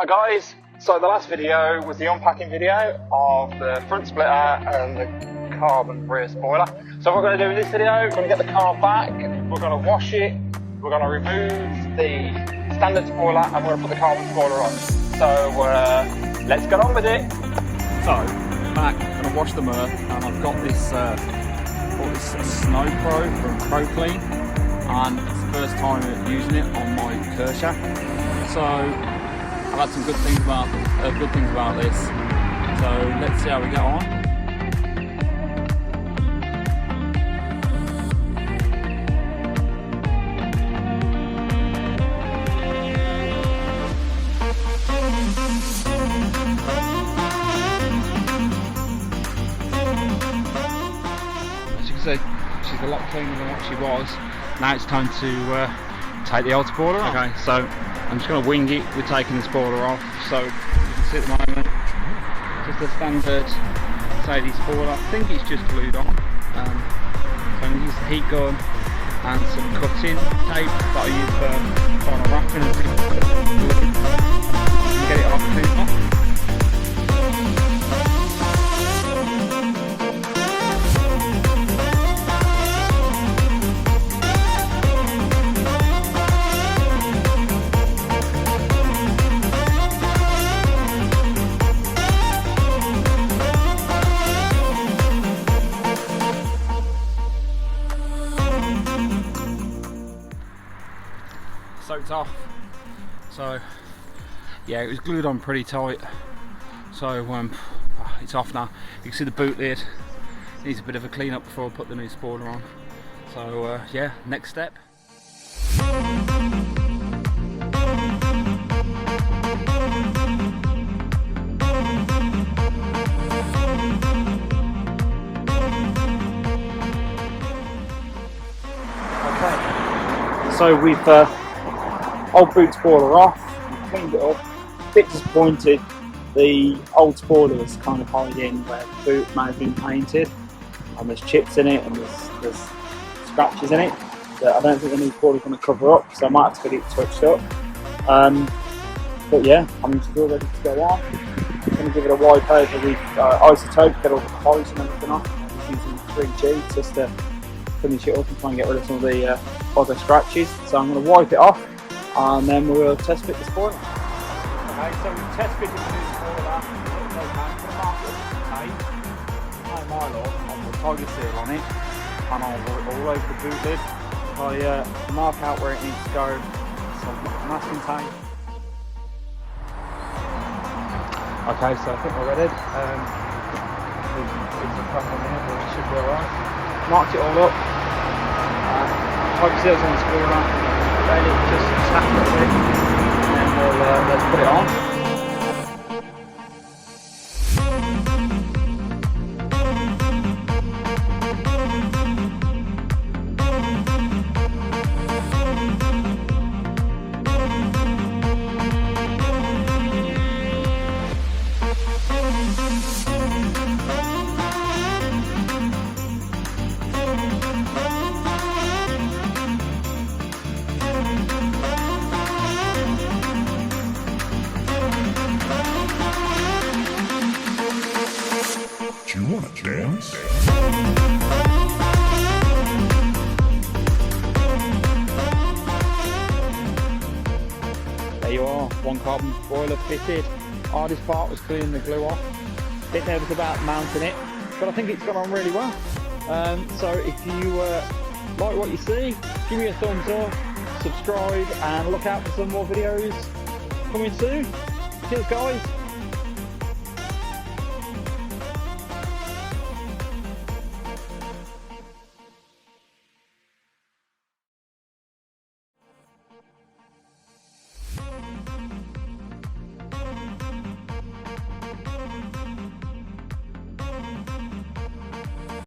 Hi guys, so the last video was the unpacking video of the front splitter and the carbon rear spoiler. So what we're going to do in this video, we're going to get the car back, we're going to wash it, we're going to remove the standard spoiler and we're going to put the carbon spoiler on. So let's get on with it. So, back, I'm going to wash the Mer, and I've got this, Snow Pro from Pro Clean, and it's the first time using it on my Kershaw. So I've had some good things about this. So let's see how we get on. As you can see, she's a lot cleaner than what she was. Now it's time to take the old spoiler off. Okay, so I'm just going to wing it with taking the spoiler off. So you can see at the moment, just a standard Mercedes spoiler. I think it's just glued on. So I'm going to use the heat gun and some cutting tape that I use for kind of wrapping and get it off clean off. So it's off. So yeah, it was glued on pretty tight. So it's off now. You can see the boot lid needs a bit of a clean up before I put the new spoiler on. So yeah, next step. Okay, so we've old boot spoiler off, we've cleaned it up. A bit disappointed, the old spoiler was kind of hiding where the boot may have been painted, and there's chips in it and there's scratches in it that I don't think the new spoiler is going to cover up, so I might have to get it touched up. But yeah, I'm still ready to go on. I'm going to give it a wipe over with isotope, get all the polish and everything off. I'm just using 3G just to finish it up and try and get rid of some of the other scratches. So I'm going to wipe it off, and then we'll test fit the spoiler. Okay, so we test fitted the new spoiler. I'm going to mark it with tape, I'll put tiger seal on it, and I'll rub it all over the boot lid. I mark out where it needs to go, some masking tape. Okay, so I think we're ready. There's a crack on here, but it should be alright. Marked it all up. Tiger seals on the spoiler. Then it just snap it in, and then let's put it on. You wanna dance? There you are, one carbon spoiler fitted. Hardest part was cleaning the glue off. Bit nervous about mounting it, but I think it's gone on really well. So if you like what you see, give me a thumbs up, subscribe, and look out for some more videos coming soon. Cheers guys.